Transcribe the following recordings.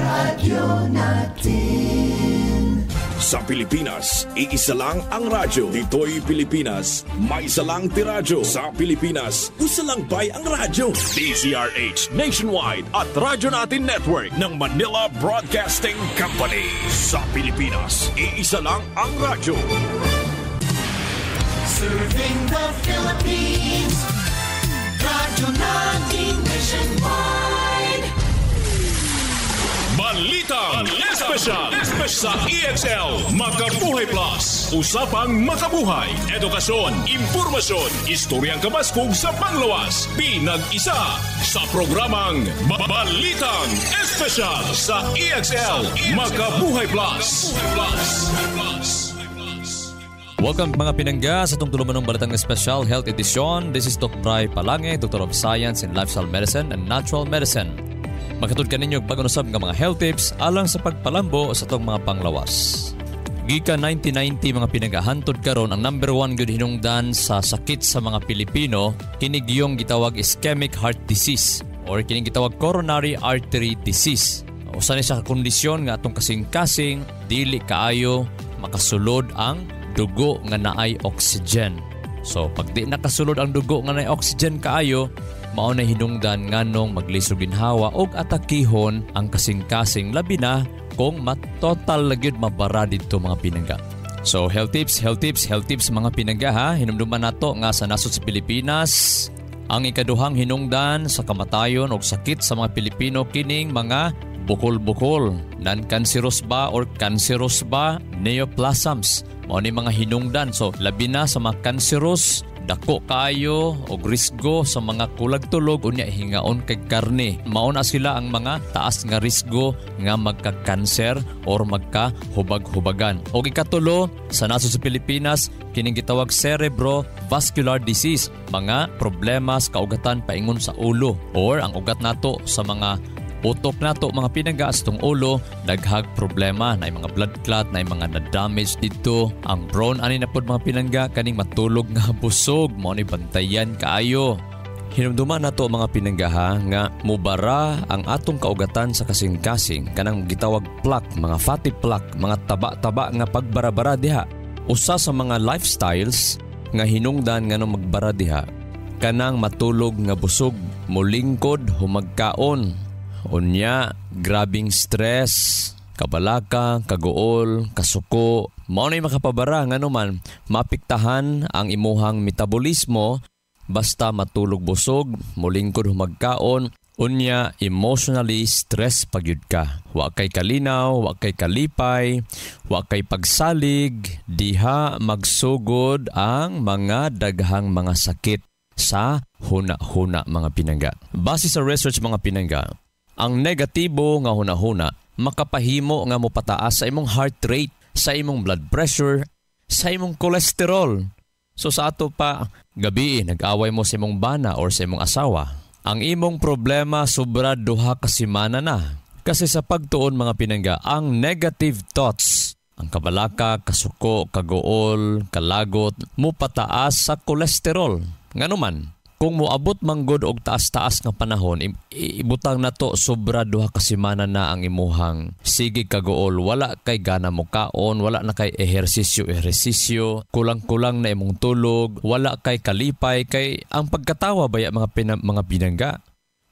radyo natin. Sa Pilipinas, iisa lang ang radyo. Dito'y Pilipinas, may isa lang tiradyo. Sa Pilipinas, isa lang bay ang radyo. DZRH Nationwide at Radyo Natin Network ng Manila Broadcasting Company. Sa Pilipinas, iisa lang ang radyo. Serving the Philippines, Radyo Natin Nationwide. Balitang Espesyal sa EXL Makabuhay Plus. Usapang makabuhay, edukasyon, impormasyon, istoryang kabaskog sa panglawas. Pinag-isa sa programang Balitang Espesyal sa EXL Makabuhay Plus. Welcome mga pinangga sa itong tulumanong Balitang Espesyal Health Edition. This is Dr. Pry Palange, Doctor of Science in Lifestyle Medicine and Natural Medicine. Magkatud ka ninyo pag-unusab ng mga health tips alang sa pagpalambo sa itong mga panglawas. Gika 1990 mga pinagahantod karon ang number 1 good hinungdan sa sakit sa mga Pilipino, kinig yung gitawag ischemic heart disease or kinig gitawag coronary artery disease. Usa ni sa kondisyon nga atong kasing-kasing dili kaayo makasulod ang dugo nga naay oxygen. So pag di nakasulod ang dugo nga naay oxygen kaayo, mao na hinungdan nganong maglisod ginhawa og atakihon ang kasing-kasing labi na kung total lagyud mabara dito mga pinangga. So health tips mga pinangga ha. Hinumduman nato nga sa nasod sa Pilipinas ang ikaduhang hinungdan sa kamatayon og sakit sa mga Pilipino kining mga bukol-bukol, non-cancerous ba or cancerous ba, neoplasms. Mao ni mga hinungdan. So labi na sa mga cancerous, dako kayo o risgo sa mga kulag-tulog unya hingaon kay karne. Mao na sila ang mga taas nga risgo nga magka-cancer or magka-hubag-hubagan. O ikatulo, sa nasod sa Pilipinas, kining gitawag cerebrovascular disease, mga problema sa kaugatan paingon sa ulo or ang ugat nato sa mga utok nato mga pinangga sa tong ulo daghag problema na mga blood clot na mga na-damage dito. Ang prone ani na pod mga pinangga kaning matulog nga busog mao ni bantayan kaayo. Hinumduman nato mga pinangga ha nga mubara ang atong kaugatan sa kasing-kasing kanang gitawag plaque, mga fatty plaque, mga taba-taba nga pagbara-bara diha. Usa sa mga lifestyles nga hinungdan nganong magbara diha kanang matulog nga busog, mulingkod, humagkaon. Unya, grabing stress, kabalaka, kagool, kasuko, mao na makapabara nga naman mapiktahan ang imuhang metabolismo basta matulog busog, mulingkod humagkaon, unya emotionally stress pagyud ka. Wa kay kalinaw, wa kay kalipay, wa kay pagsalig, diha magsugod ang mga daghang mga sakit sa huna-huna mga pinangga. Base sa research mga pinangga, ang negatibo nga hunahuna makapahimo nga mopataas sa imong heart rate, sa imong blood pressure, sa imong cholesterol. So sa ato pa gabi nag-away mo sa imong bana or sa imong asawa, ang imong problema sobra duha ka semana na. Kasi sa pagtuon mga pinangga, ang negative thoughts, ang kabalaka, kasuko, kagool, kalagot, mopataas sa cholesterol. Nganuman, kung moabot manggod og taas-taas nga panahon, ibutang nato sobra duha ka semana na ang imuhang sige kagool, wala kay gana mo kaon, wala na kay ehersisyo, kulang-kulang na imong tulog, wala kay kalipay, kay ang pagkatawa baya mga pinangga.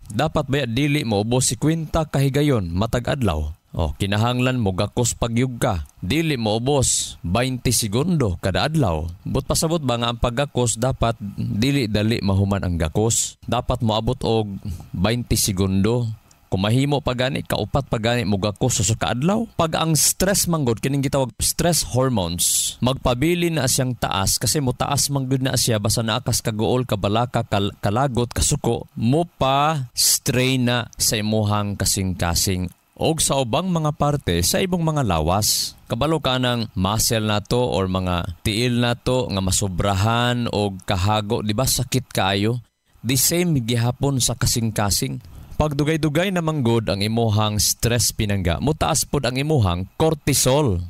Dapat baya dili mo ubos 50 kahigayon matag adlaw. Kinahanglan mo gakos pagyug ka. Dili mo ubos 20 segundo kada adlaw. But pasabot ba nga ang paggakos dapat dili dali mahuman ang gakos. Dapat moabot og 20 segundo. Kung mahimo pa gani, kaupat pa gani mo gakos sa kaadlaw. Pag ang stress manggod kining gitawag stress hormones, magpabili na siyang taas kasi mo taas manggod na siya basta naakas kagool, kabalaka, kalagot, kasuko, mo pa strain na sa imuhang kasing-kasing og sa ubang mga parte sa ibong mga lawas. Kabalo ka ng muscle nato or mga tiil nato nga masobrahan o kahago, di ba sakit kaayo? The same gihapon sa kasing-kasing. Pag dugay-dugay na manggod ang imuhang stress pinangga, mutaas pod ang imuhang cortisol.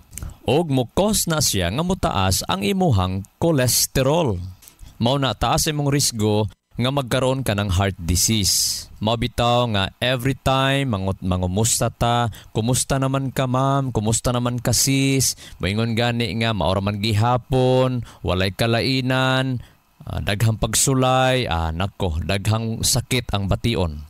Og mukos na siya nga mutaas ang imuhang cholesterol. Mao na taas imong risgo nga magkaroon ka ng heart disease. Mabitaw nga every time mangumusta ta, kumusta naman ka ma'am, kumusta naman ka sis, moingon gani nga maora man gihapon, walay kalainan, daghang pagsulay, daghang sakit ang bation.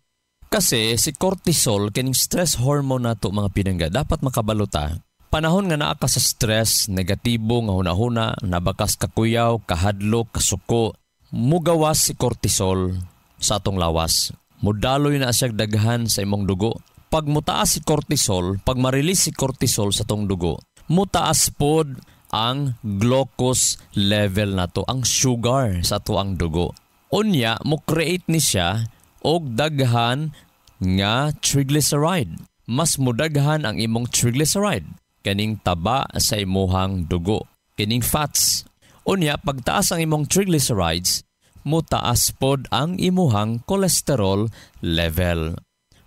Kasi si cortisol, kining stress hormone nato mga pinangga, dapat makabaluta. Panahon nga naa ka sa stress, negatibo nga hunahuna, nabakas kakuyaw, kahadlok, kasuko, mugawas si cortisol sa atong lawas. Mudaloy na siya daghan sa imong dugo. Pag mutaas si cortisol, pag ma-release si cortisol sa atong dugo, mutaas pod ang glucose level nato, ang sugar sa ato ang dugo. Unya, mo create ni siya og daghan nga triglyceride. Mas mudaghan ang imong triglyceride, kaning taba sa imuhang dugo, kining fats. Unya, pagtaas ang imong triglycerides, mutaas pod ang imuhang cholesterol level.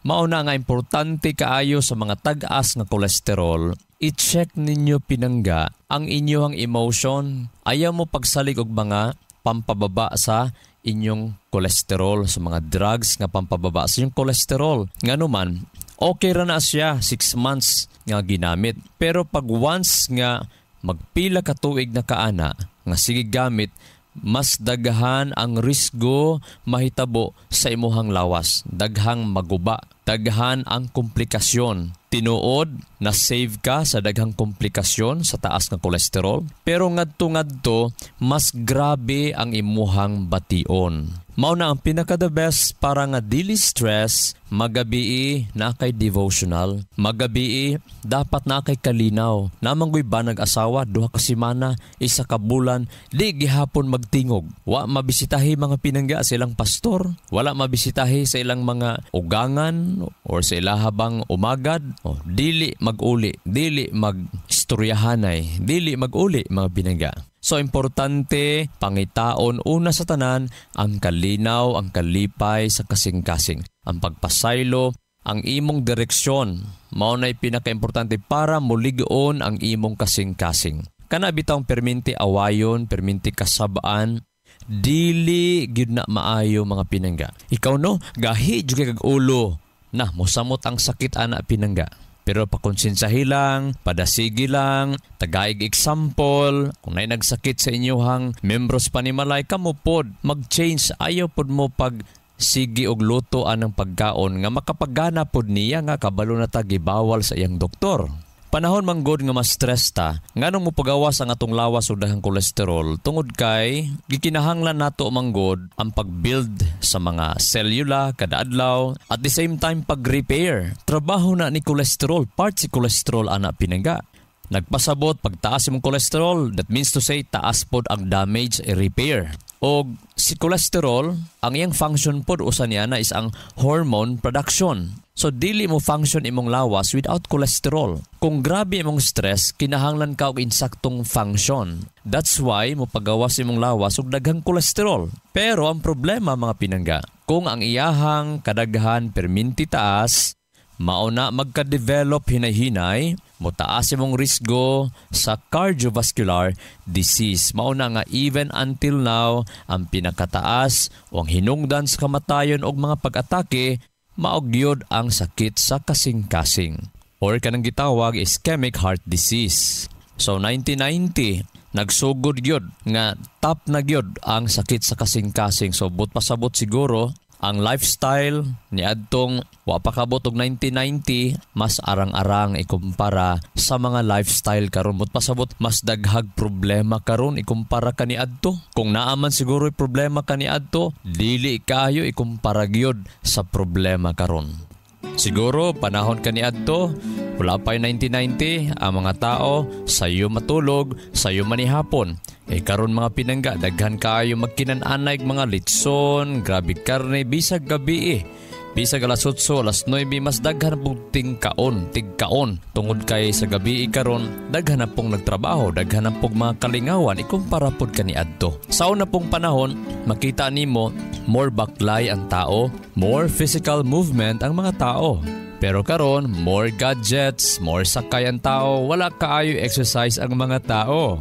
Mauna nga importante kaayo sa mga tag-as nga cholesterol, i-check ninyo pinangga ang inyong emotion. Ayaw mo pagsalig og mga pampababa sa inyong cholesterol, sa mga drugs nga pampababa sa inyong cholesterol. Nga naman, okay ra na siya 6 months nga ginamit. Pero pag once nga magpila ka tuig na kaana nga sige gamit, mas daghan ang risgo mahitabo sa imuhang lawas. Daghang maguba, daghan ang komplikasyon. Tinuod na save ka sa daghang komplikasyon sa taas ng kolesterol, pero ngadto-ngadto mas grabe ang imuhang bation. Mao na ang pinaka-the best para nga dili stress, magabii na kay devotional, magabii dapat na kay kalinaw. Namanggoy ba nag-asawa, 2 ka semana, 1 ka bulan, di gihapon magtingog. Wa mabisitahi mga pinangga sa ilang pastor, wala mabisitahi sa ilang mga ugangan or sa ilahabang umagad, dili mag-uli, dili mag-istoryahanay, dili mag-uli mga pinangga. So, importante, pangitaon una sa tanan, ang kalinaw, ang kalipay sa kasing-kasing. Ang pagpasaylo, ang imong direksyon, mao na'y pinaka-importante para muligoon ang imong kasing-kasing. Kana bitang perminti awayon, perminti kasabaan, dili gyud na maayo mga pinangga. Ikaw no, gahi jud kay kag ulo, na mosamot ang sakit ana pinangga. Pero pakonsensahi lang, padasigi lang, tagaig example, kung na'y nagsakit sa inyohang membros panimalay, kamupod, mag-change, ayaw pod mo pag sige og luto anang pagkaon nga makapagana pod niya nga kabalo na ta gibawal sa iyang doktor. Panahon manggod nga mas stress ta, nganong mo pagawas ang atong lawas ug daghang kolesterol tungod kay gikinahanglan nato manggod ang pag-build sa mga selula kada adlaw at the same time pag-repair. Trabaho na ni kolesterol, part si kolesterol ana pinangga. Nagpasabot pagtaas imong kolesterol, that means to say taas pod ang damage repair. O si kolesterol, ang iyang function pod usa niya na is ang hormone production. So, dili mo function imong lawas without cholesterol. Kung grabe imong stress, kinahanglan ka og insaktong function. That's why mo pagawas imong lawas og daghang cholesterol. Pero ang problema mga pinangga, kung ang iyahang kadaghan perminti taas, mauna magka-develop hinay-hinay, mutaas imong risgo sa cardiovascular disease. Mauna nga even until now, ang pinakataas o ang hinungdan sa kamatayon og mga pag-atake, maogyod ang sakit sa kasing-kasing or kanang gitawag ischemic heart disease. So 1990 nagsugod gyud nga top na gyud ang sakit sa kasing-kasing. So but pasabot siguro ang lifestyle ni adtong wa pa kabot og 1990 mas arang-arang ikumpara sa mga lifestyle karon. But pasabot mas daghag problema karon ikumpara kani adto. Kung naaman siguro problema kani adto, dili kayo ikumpara gyud sa problema karon. Siguro panahon kani adto, wala pa 1990, ang mga tao sayo matulog, sayo manihapon. Karon mga pinangga, daghan kaayo magkinananay mga litson, grabe karne, bisag gabi Bisag alas 8, alas 9, mas daghan pong tigkaon. Tungod kay sa gabi karon, daghan na pong nagtrabaho, daghan na pong mga kalingawan, ikumpara pod kani adto. Sa una pong panahon, makita nimo, more baklay ang tao, more physical movement ang mga tao. Pero karon, more gadgets, more sakay ang tao, wala kaayo exercise ang mga tao.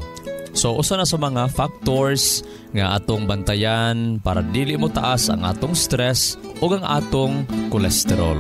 So usa na sa mga factors nga atong bantayan para dili mo taas ang atong stress o ang atong cholesterol.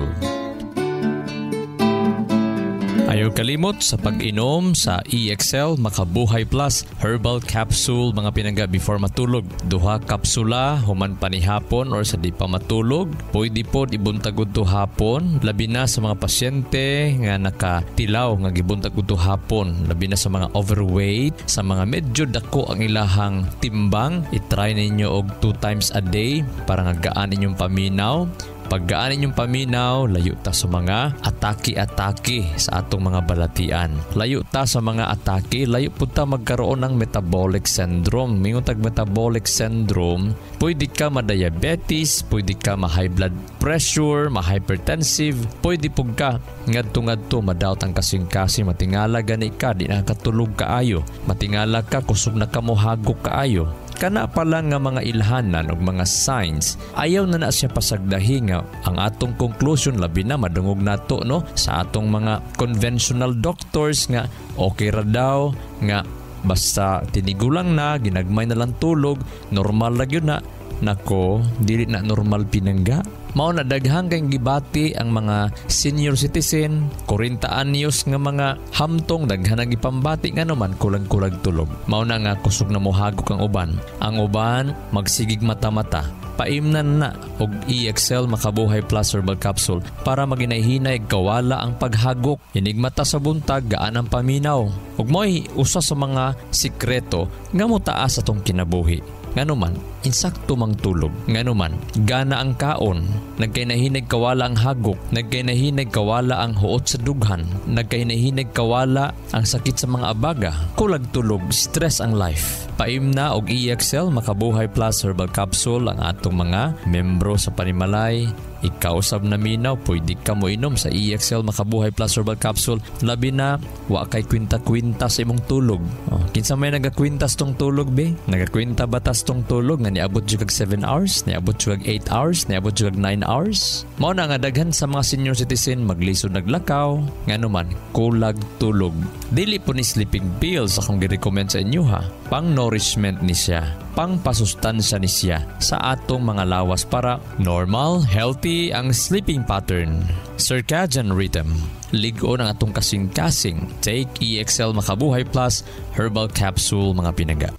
Ayaw kalimot sa pag-inom sa EXL Makabuhay Plus Herbal Capsule mga pinangga before matulog. 2 kapsula human panihapon or sa di pa matulog. Pwede po ibuntag udto hapon, labi na sa mga pasyente nga nakatilaw nga gibuntag udto hapon, labi na sa mga overweight, sa mga medyo dako ang ilahang timbang. I-try ninyo og 2 times a day para nga gaan inyong paminaw. Paggaan inyong paminaw, layo ta sa mga atake-atake sa atong mga balatian. Layo ta sa mga atake, layo po ta magkaroon ng metabolic syndrome. Mingon tag metabolic syndrome, pwede ka ma-diabetes, pwede ka ma-high blood pressure, ma-hypertensive, pwede po ka ngadto-ngadto madawt ang kasing-kasing, matingala gani ka, di nakatulog kaayo, matingala ka, kusog na ka mo hagok kaayo. Kana pa lang nga mga ilhanan o mga signs, ayaw na siya pasagdahi nga ang atong conclusion labi na madungog nato no sa atong mga conventional doctors nga okay ra daw nga basta tinigulang na, ginagmay na lang tulog, normal lang yun na. Nako, dili na normal pinangga. Mao na daghang kayong gibati ang mga senior citizen, 40 anyos nga mga hamtong, daghan ang ipambati nga naman kulag-kulag tulog. Mao na nga kusog na mohagok ang uban. Ang uban magsigig mata-mata. Paimnan na og EXL Makabuhay Plus Herbal Capsule para maginahinay kawala ang paghagok. Hinigmata sa buntag, gaan ang paminaw. Ug mo'y usa sa mga sikreto nga motaas atong kinabuhi. Nganuman, insakto mang tulog. Nganuman, gana ang kaon. Nagkainahinig kawala ang hagok. Nagkainahinig kawala ang huot sa dughan. Nagkainahinig kawala ang sakit sa mga abaga. Kulag tulog, stress ang life. Paimna og EXL Makabuhay Plus Herbal Capsule ang atong mga membro sa Panimalay. Ikaw usab na minaw, pwede ka mo inom sa EXL Makabuhay Plus Herbal Capsule. Labi na, wa kay kwinta-kwinta sa imong tulog. Kinsa may nagakwintas tong tulog be? Nagakwinta batas tong tulog nga niabot jud kag 7 hours, niabot jud kag 8 hours, niabot jud kag 9 hours. Mao na nga daghan sa mga senior citizen maglisod naglakaw, nganuman kulag tulog. Dili po ni sleeping pills akong gi-recommend sa inyo ha. Pang nourishment ni siya, pang pasustansya ni siya sa atong mga lawas para normal, healthy ang sleeping pattern. Circadian rhythm. Ligo ng atong kasing-kasing. Take EXL Makabuhay Plus Herbal Capsule mga pinaga.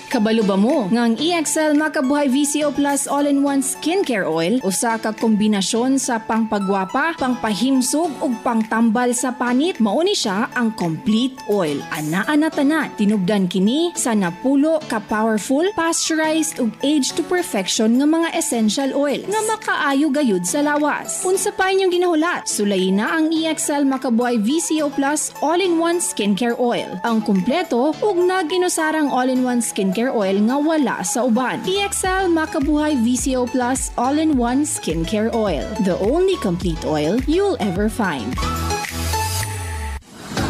Kabalo ba mo nga ang EXL Makabuhay VCO Plus All-in-One Skincare Oil usa ka kombinasyon sa pangpagwapa, pangpahimsog ug pangtambal sa panit? Mao ni siya ang complete oil. Ana-ana tanan tinubdan kini sa napulo ka powerful, pasteurized ug aged to perfection nga mga essential oil nga makaayo gayud sa lawas. Unsa pa inyong ginahulat? Sulayin na ang EXL Makabuhay VCO Plus All-in-One Skincare Oil. Ang kumpleto ug naginusarang all-in-one skincare oil nga wala sa uban. EXL Makabuhay VCO Plus All-in-One Skincare Oil. The only complete oil you'll ever find.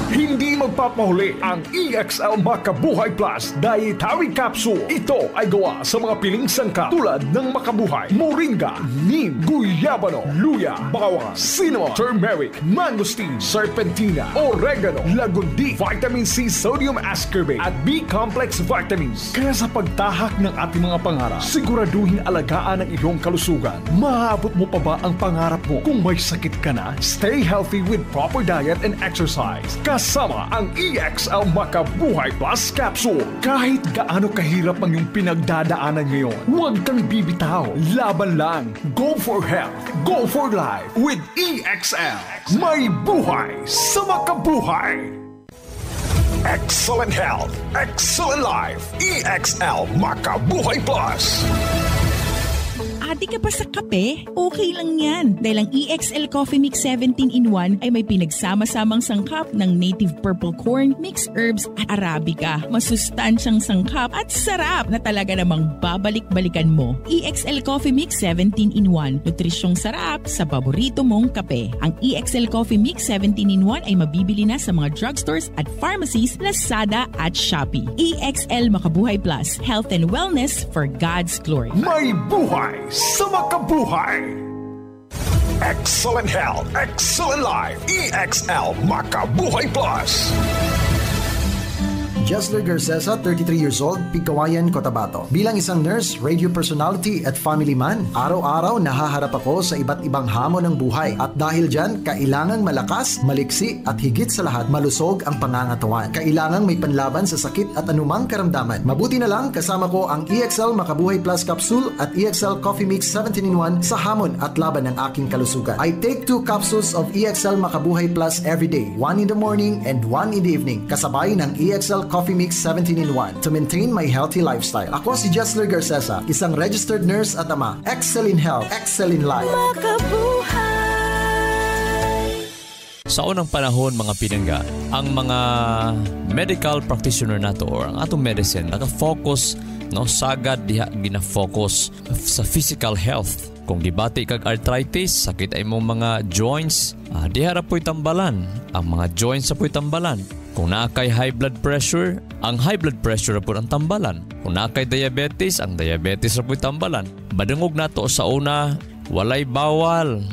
Hindi magpapahuli ang EXL Makabuhay Plus Dietary Capsule. Ito ay gawa sa mga piling sangkap tulad ng makabuhay, moringa, neem, guyabano, luya, bawang, cinnamon, turmeric, mangosteen, serpentina, oregano, lagundi, vitamin C, sodium ascorbate at B-complex vitamins. Kaya sa pagtahak ng ating mga pangarap, siguraduhin alagaan ang iyong kalusugan. Maabot mo pa ba ang pangarap mo? Kung may sakit ka na, stay healthy with proper diet and exercise. Kasama ang EXL Makabuhay Plus Capsule. Kahit gaano kahirap ang iyong pinagdadaanan ngayon, huwag kang bibitaw. Laban lang. Go for health. Go for life with EXL. May buhay sa makabuhay. Excellent health. Excellent life. EXL Makabuhay Plus. Adi ka pa sa kape? Okay lang yan. Dahil ang EXL Coffee Mix 17-in-1 ay may pinagsama-samang sangkap ng native purple corn, mixed herbs at Arabica. Masustansyang sangkap at sarap na talaga namang babalik-balikan mo. EXL Coffee Mix 17-in-1. Nutrisyong sarap sa paborito mong kape. Ang EXL Coffee Mix 17-in-1 ay mabibili na sa mga drugstores at pharmacies, Lazada at Shopee. EXL Makabuhay Plus. Health and wellness for God's glory. May buhay sa makabuhay. Excellent health, excellent life. EXL Makabuhay Plus. Jesler Garcesa, 33 years old, Pigkawayan, Cotabato. Bilang isang nurse, radio personality at family man, araw-araw nahaharap ako sa iba't ibang hamon ng buhay at dahil dyan, kailangang malakas, maliksi at higit sa lahat malusog ang pangangatawan. Kailangang may panlaban sa sakit at anumang karamdaman. Mabuti na lang kasama ko ang EXL Makabuhay Plus Capsule at EXL Coffee Mix 17-in-1 sa hamon at laban ng aking kalusugan. I take 2 capsules of EXL Makabuhay Plus every day, 1 in the morning and 1 in the evening, kasabay ng EXL Coffee Mix 17-in-1 to maintain my healthy lifestyle. Ako si Jesler Garcesa, isang registered nurse at ama. Excel in health, excel in life. Sa unang panahon mga pinangga, ang mga medical practitioner nato or ang atong medicine naka-focus sagad diha gina-focus sa physical health. Kung gibati kag arthritis, sakit ay mong mga joints, diha ra po'y tambalan. Ang mga joints sa po'y tambalan. Kung nakay high blood pressure, ang high blood pressure po ang tambalan. Kung nakay diabetes, ang diabetes po tambalan. Madungog na to sa una, walay bawal.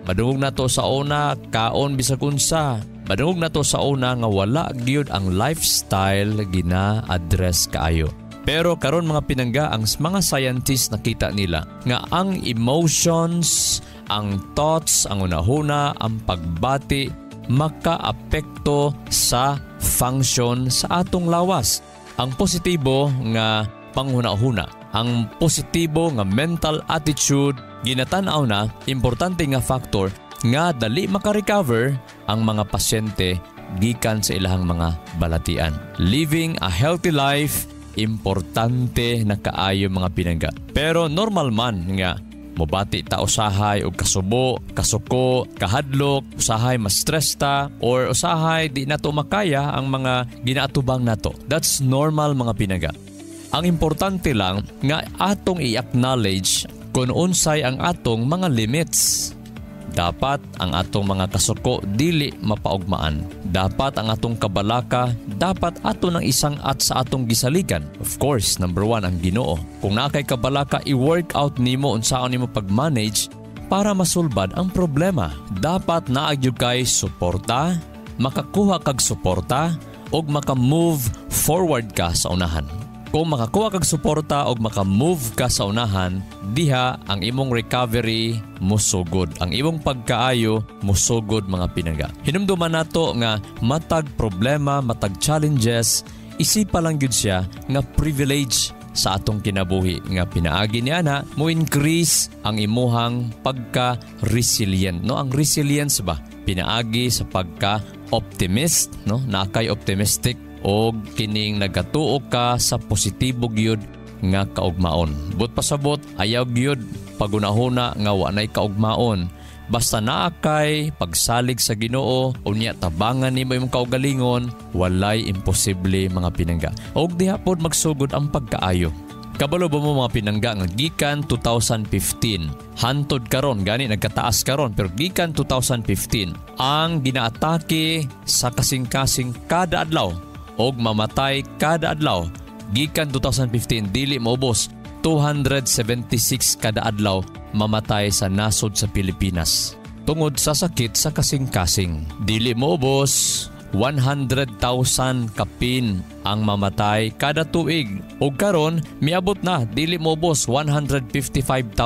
Madungog na to sa una, kaon bisag unsa. Madungog na to sa una nga wala gyud ang lifestyle gina-address kaayo. Pero karon mga pinangga, ang mga scientists nakita nila nga ang emotions, ang thoughts, ang unahuna, ang pagbati maka-apekto sa function sa atong lawas. Ang positibo nga panghuna-huna, ang positibo nga mental attitude, ginatanaw na importante nga factor nga dali maka-recover ang mga pasyente gikan sa ilahang mga balatian. Living a healthy life, importante na kaayo mga pinangga. Pero normal man nga mobati ta usahay og kasubo, kasuko, kahadlok, usahay ma-stress ta or usahay di nato makaya ang mga ginaatubang nato. That's normal mga pinangga. Ang importante lang nga atong i-acknowledge kung unsay ang atong mga limits. Dapat ang atong mga kasuko dili mapaugmaan. Dapat ang atong kabalaka, dapat ato ng isang at sa atong gisaligan. Of course, number 1 ang Ginoo. Kung nakay kabalaka, i-work out nimo unsaon nimo pag-manage para masulbad ang problema. Dapat naagyo kay suporta, makakuha kag suporta, og maka-move forward ka sa unahan. Kung makakuha kag suporta o maka-move ka sa unahan, diha ang imong recovery musugod. Ang imong pagkaayo musugod mga pinangga. Hinumduman nato nga matag problema, matag challenges, isipa lang gyud siya nga privilege sa atong kinabuhi nga pinaagi niya na mo increase ang imuhang pagka-resilient. No, ang resilience ba pinaagi sa pagka-optimist, no? Nakay optimistic o kining nagatuo ka sa positibo gyud nga kaugmaon. But pasabot ayaw gyud pagunahuna nga wa nay kaugmaon. Basta naa kay pagsalig sa Ginoo unya tabangan nimo imong kaugalingon, walay imposible mga pinangga. Og diha pod magsugod ang pagkaayo. Kabalo ba mo mga pinangga nga gikan 2015 hantod karon gani nagkataas karon pero gikan 2015 ang ginaatake sa kasing-kasing kada adlaw og mamatay kada adlaw gikan 2015 dili maubos 276 kada adlaw mamatay sa nasod sa Pilipinas tungod sa sakit sa kasing-kasing. Dili maubos 100,000 kapin ang mamatay kada tuig ug karon miabot na dili maubos 155,000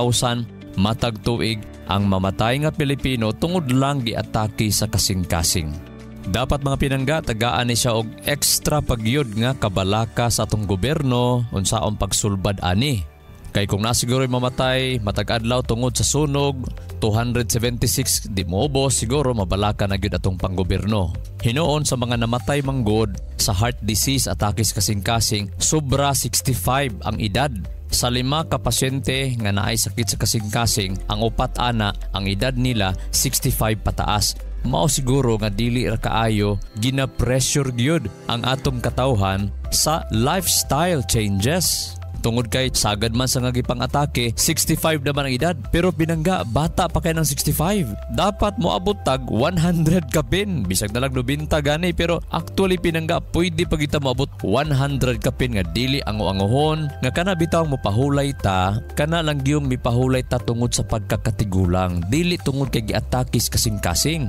matag tuig ang mamatay nga Pilipino tungod lang giatake sa kasing-kasing. Dapat mga pinangga, tagaan ni siya og extra pagyod nga kabalaka sa atong gobyerno unsaon pagsulbad ani. Kay kung nasiguro mamatay matag adlaw tungod sa sunog 276 di moobos siguro mabalaka na gyud atong panggobyerno. Hinuon sa mga namatay manggod sa heart disease atake sa kasing-kasing sobra 65 ang edad. Sa 5 ka pasyente nga naay sakit sa kasing-kasing, ang 4 ana ang edad nila 65 pataas. Mao siguro nga dili ra kaayo gina-pressure gyud ang atong katawhan sa lifestyle changes. Tungod kay sagad man sa ngagipang atake, 65 naman ang edad. Pero pinangga, bata pa kay ng 65. Dapat mo abot tag 100 kapin. Bisag na lang 90 gani. Pero actually pinangga, pwede pa kita moabot 100 kapin nga dili ango-angohon. Nga kana bitaw mo pahulay ta, kana lang giyong mipahulay ta tungod sa pagkakatigulang. Dili tungod kay giatakis kasing-kasing.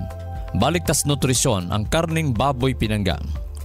Balik tas nutrisyon, ang karning baboy pinangga.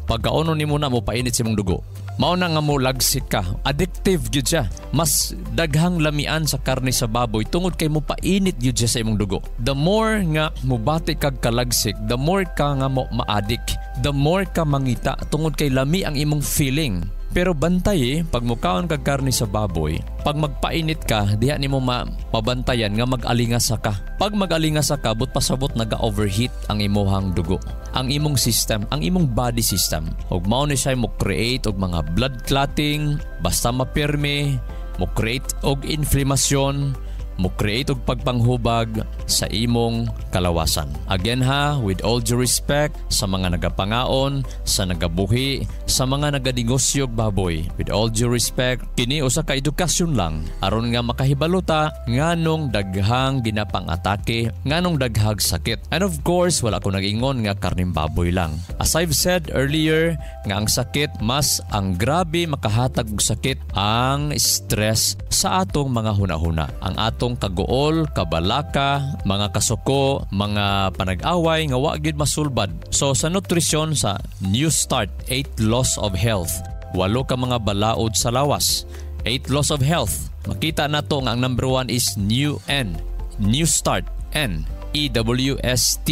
Pagkaunon nimo na mo painit sa imong dugo. Mao na nga mo lagsik ka. Addictive gyud siya. Mas daghang lamian sa karne sa baboy tungod kay mo painit gyud siya sa imong dugo. The more nga mubati kag kalagsik, the more ka nga mo ma-addict. The more ka mangita tungod kay lami ang imong feeling. Pero bantay pag mukaon kag karne sa baboy, pag magpainit ka, diha nimo mabantayan nga mag-alingasa ka. Pag mag-alingasa ka, but pasabot naga-overheat ang imuhang dugo, ang imong system, ang imong body system. Ug mao ni siya mo create og mga blood clotting, basta mapirme, mo create og inflammation, mo create og pagpanghubag sa imong kalawasan. Again ha, with all due respect sa mga nagapangaon, sa nagabuhi, sa mga naganegosyo og baboy. With all due respect, kini usa ka edukasyon lang aron nga makahibaluta nganong daghang ginapang-atake, nganong daghang sakit. And of course, wala ko nag-ingon nga karning baboy lang. As I've said earlier, nga ang sakit mas ang grabe makahatag og sakit ang stress sa atong mga hunahuna. Ang atong kaguol, kabalaka, mga kasuko, mga panag-away nga wa gyud masulbad. So sa nutrisyon sa New Start 8 Laws of Health, 8 ka mga balaod sa lawas. 8 Laws of Health. Makita nato nga ang number 1 is New N. New Start N. EWSTART.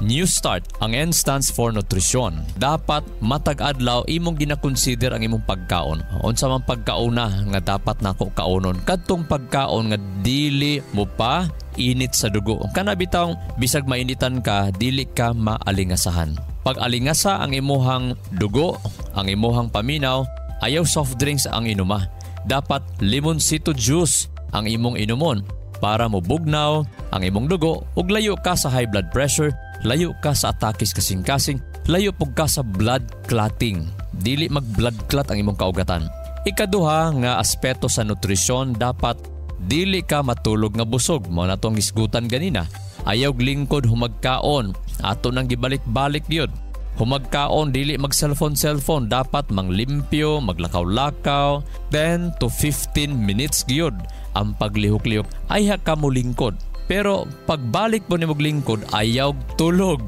New Start. Ang N stands for nutrition. Dapat matag adlaw imong gina-consider ang imong pagkaon. Unsa man pagkauna nga dapat nako kaonon? Kadtong pagkaon nga dili mo pa init sa dugo. Kana bitaw bisag mainitan ka, dili ka maalingasahan. Pag alingasa ang imuhang dugo, ang imuhang paminaw, ayaw soft drinks ang inuma. Dapat limonsito juice ang imong inumon para mo bugnaw ang imong dugo ug layo ka sa high blood pressure, layo ka sa atakis kasing-kasing, layo pug ka sa blood clotting. Dili mag-blood clot ang imong kaugatan. Ikaduha nga aspeto sa nutrisyon, dapat dili ka matulog nga busog. Mao na tong isgutan ganina. Ayaw lingkod humagkaon. Ato nang gibalik-balik gyud. Humagkaon, dili mag-cellphone. Dapat manglimpyo, maglakaw-lakaw. 10 to 15 minutes gyud ang paglihok-lihok. Ayaw ka mo lingkod. Pero pagbalik mo ni maglingkod, ayaw tulog.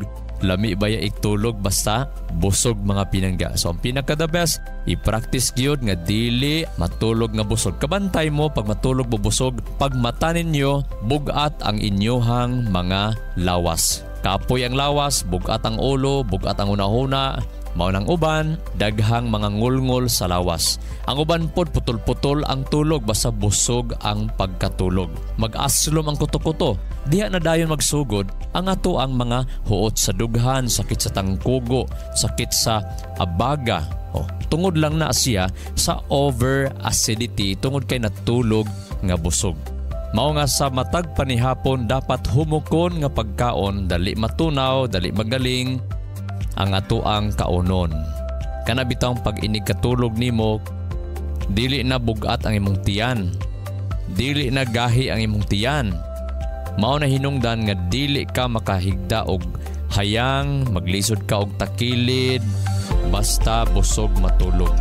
Lami baya iktulog basta busog mga pinangga. So ang pinaka-the best, i-practice gyud nga dili matulog nga busog. Kabantay mo pag matulog mo busog, pag mata ninyo, bugat ang inyohang mga lawas. Kapoy ang lawas, bugat ang ulo, bugat ang unahuna. Mao nang uban, daghang mga ngulngol sa lawas. Ang uban pod putol-putol ang tulog basta busog ang pagkatulog. Mag-aslom ang kuto-kuto. Diha na dayon magsugod ang ato ang mga huot sa dughan, sakit sa tangkugo, sakit sa abaga. Tungod lang na siya sa over acidity tungod kay natulog nga busog. Mao nga sa matag panihapon dapat humukon nga pagkaon, dali matunaw, dali magaling ang ato ang kaunon. Kana bitang pag inig katulog nimo, dili na bugat ang imong tiyan, dili na gahi ang imong tiyan. Mao na hinungdan nga dili ka makahigda og hayang, maglisod ka og takilid basta busog matulog.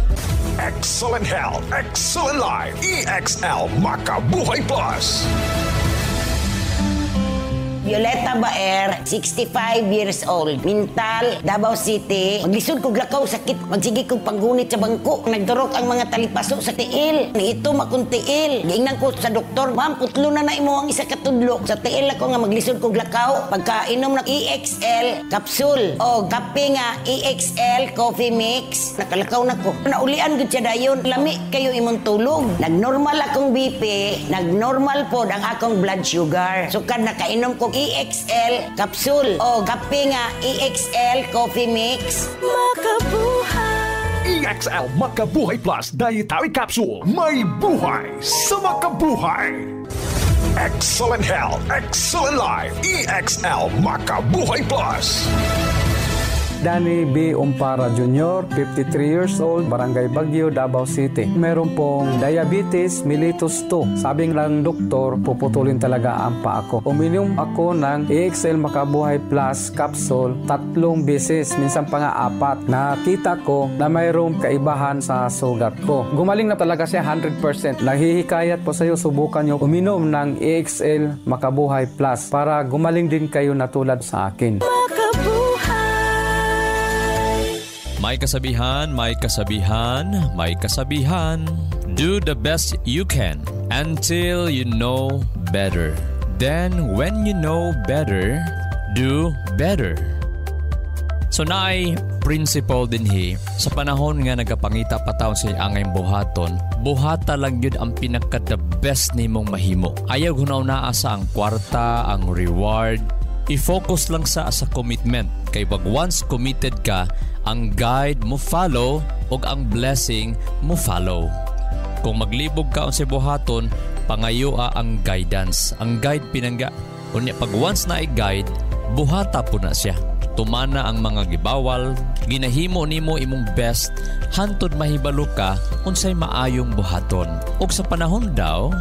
Excellent health, excellent life. EXL Makabuhay Plus. Violeta Baer, 65 years old. Mental, Davao City. Maglisod kog lakaw, sakit. Magsige kog panggunit sa bangko. Nagdurok ang mga talipaso sa tiil. Naitom akong tiil. Giingnan ko sa doktor, ma'am, putlo na imo ang isa katudlo. Sa tiil ako nga maglisod kog lakaw. Pagka inom ng EXL capsule o kape nga EXL coffee mix, nakalakaw na ko. Naulian gud siya dayon. Lami kayo imong tulog. Nagnormal akong BP, nagnormal pod ang akong blood sugar. Sukad nakainom ko EXL capsule o kape nga EXL coffee mix. Makabuhay! EXL Makabuhay Plus Dietary Capsule. May buhay sa makabuhay. Excellent health, excellent life. EXL Makabuhay Plus. Danny B. Umpara Jr., 53 years old, Barangay Baguio, Davao City. Meron pong diabetes mellitus 2. Sabing lang doktor, puputulin talaga ang paa ko. Uminom ako ng EXL Makabuhay Plus capsule 3 beses, minsan pa nga 4. Nakita ko na mayroong kaibahan sa sugat ko. Gumaling na talaga siya 100%. Naghihikayat po sa iyo, subukan nyo uminom ng EXL Makabuhay Plus para gumaling din kayo na tulad sa akin. Makabuhay! May kasabihan, may kasabihan, may kasabihan. Do the best you can until you know better. Then when you know better, do better. So naay principle din sa panahon nga nagapangita pa taon sa angay buhaton, buhata lang yun ang pinaka-the best nimong mahimo. Ayaw hunaw-naa sa ang kwarta, ang reward. I-focus lang sa commitment. Kay pag once committed ka, ang guide mo follow o ang blessing mo follow. Kung maglibog ka sa buhaton, pangayoa ang guidance. Ang guide pinangga. Unya pag once na i-guide, buhata po na siya. Tumana ang mga gibawal, ginahimo nimo imong best, hantod mahibalo ka unsay maayong buhaton. Og sa panahon daw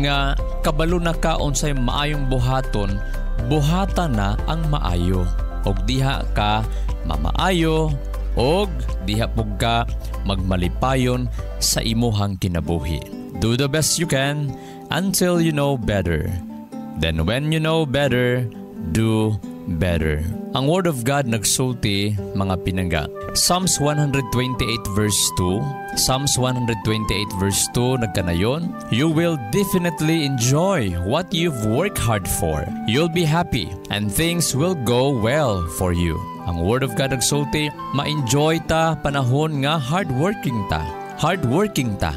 nga kabalo na ka unsay maayong buhaton, buhata na ang maayo. Og diha ka mamaayo og diha pug ka magmalipayon sa imuhang kinabuhi. Do the best you can until you know better. Then when you know better, do better. Ang Word of God nagsulti, mga pinangga. Psalms 128 verse 2. Psalms 128 verse 2 nagkanayon, you will definitely enjoy what you've worked hard for. You'll be happy and things will go well for you. Ang Word of God nagsulti, ma-enjoy ta panahon nga hardworking ta. Hardworking ta.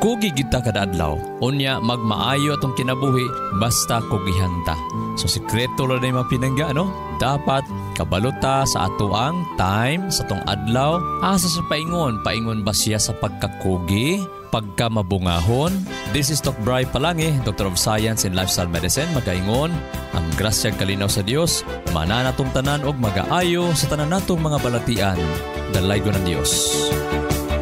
Kugi kita kada adlaw. Unya magmaayo atong kinabuhi basta kugihan ta. So sikreto lang na mapinangga, no? Dapat kabalota sa atoang time, sa atong adlaw, asa sa paingon ba siya sa pagkakugi, pagkamabungahon. This is Doc Bry Palange, Doctor of Science in Lifestyle Medicine. Magaingon, ang grasyang kalinaw sa Dios, mananatong tanan og magaayo sa tanan natong mga balatian. Dalay ko ng Dios.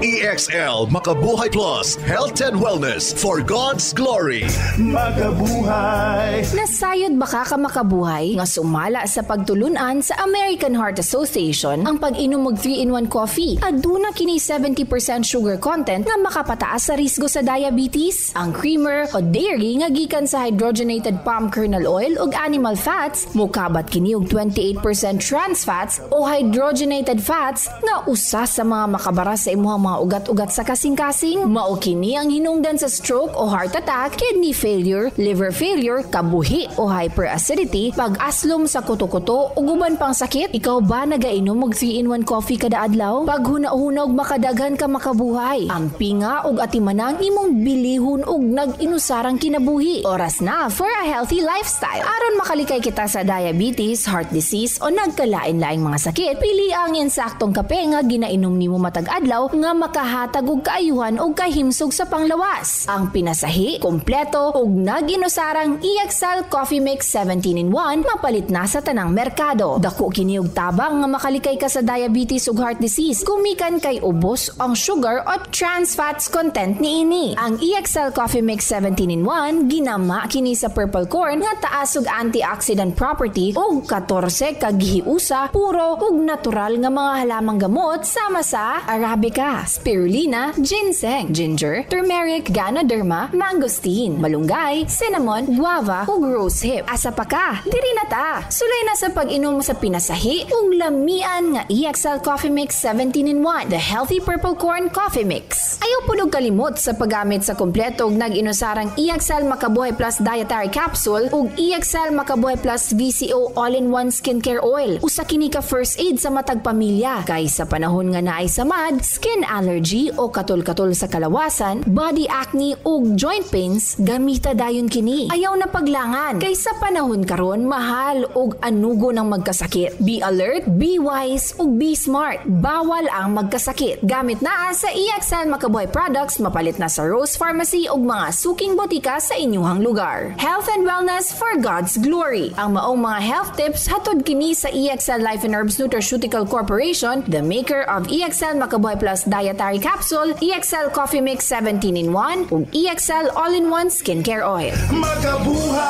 EXL Makabuhay Plus, Health and Wellness for God's Glory. Makabuhay. Nasayod ba ka makabuhay nga sumala sa pagtulunan sa American Heart Association ang pag-inom og 3-in-1 coffee? Aduna kini 70% sugar content nga makapataas sa risgo sa diabetes. Ang creamer o dairy nga gikan sa hydrogenated palm kernel oil ug animal fats, mukabat kini og 28% trans fats o hydrogenated fats nga usa sa mga makabara sa imuhang mga ugat-ugat sa kasing-kasing. Mao kini ang hinungdan sa stroke o heart attack, kidney failure, liver failure, kabuhi o hyperacidity, pag-aslom sa kuto-kuto ug uban pang sakit. Ikaw ba nagainom og 3-in-1 coffee kada adlaw? Pag huna-huna og makadaghan ka makabuhay. Ang pinga ug atimanang imong bilihon ug nag-inusarang kinabuhi. Oras na for a healthy lifestyle. Aron makalikay kita sa diabetes, heart disease o nagkalain-laing mga sakit, pili ang insaktong kape nga ginainom nimo matag adlaw nga makahatag og kaayuhan og kahimsog sa panglawas. Ang pinasahi, kompleto ug nag-inusarang EXL Coffee Mix 17-in-1 mapalit na sa tanang merkado. Dako kini og tabang nga makalikay ka sa diabetes ug heart disease. Gumikan kay ubos ang sugar o trans fats content niini. Ang EXL Coffee Mix 17-in-1 ginama kini sa purple corn nga taas og antioxidant property ug 14 ka gihiusa puro ug natural nga mga halamang gamot sama sa arabica, spirulina, ginseng, ginger, turmeric, ganoderma, mangosteen, malunggay, cinnamon, guava ug rosehip. Asa pa ka? Diri na ta. Sulay na sa pag-inom sa pinasahi ug lamian nga EXL Coffee Mix 17-in-1, the healthy purple corn coffee mix. Ayaw pud og kalimot sa paggamit sa kompleto ug nag-inusarang EXL Makabuhay Plus Dietary Capsule ug EXL Makabuhay Plus VCO All-in-One Skincare Oil. Usa kini ka first aid sa matag pamilya kay sa panahon nga naay samad, skin allergy o katol-katol sa kalawasan, body acne ug joint pains, gamita dayon kini. Ayaw na paglangan kay sa panahon karon mahal ug anugo ng magkasakit. Be alert, be wise ug be smart. Bawal ang magkasakit. Gamit na sa EXL Makabuhay products, mapalit na sa Rose Pharmacy ug mga suking botika sa inyuhang lugar. Health and wellness for God's glory. Ang maong mga health tips hatod kini sa EXL Life and Herbs Nutraceutical Corporation, the maker of EXL Makabuhay Plus Dietary Capsule, EXL Coffee Mix 17-in-1 ug EXL All-in-One Skincare Oil. Makabuhay!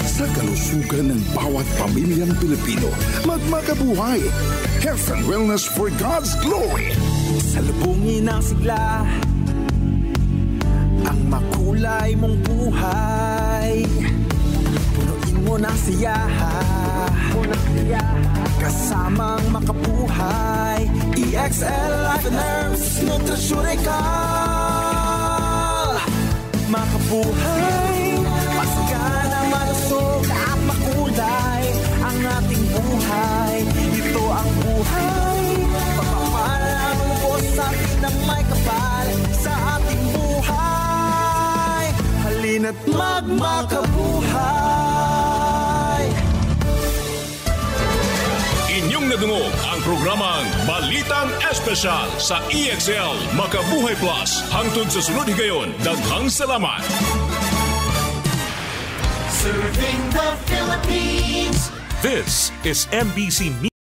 Sa kalusugan ng bawat pamilyang Pilipino, magmakabuhay! Health and wellness for God's glory! Salubungin ang sigla, ang makulay mong buhay, punuin mo ng siyaha. ng tiya, kasamang makabuhay. EXL Life and Herbs Nutraceutical. Makabuhay, pasigana, malusog at makulay ang ating buhay. Ito ang buhay, pagpapalang ubos sa atin ng may kapal sa ating buhay. Halina't magmakabuhay. Inyong nadungog ang programang Balitang Espesyal sa EXL Makabuhay Plus. Hangtod sa sunod higayon, daghang salamat. Serving the Philippines. This is MBC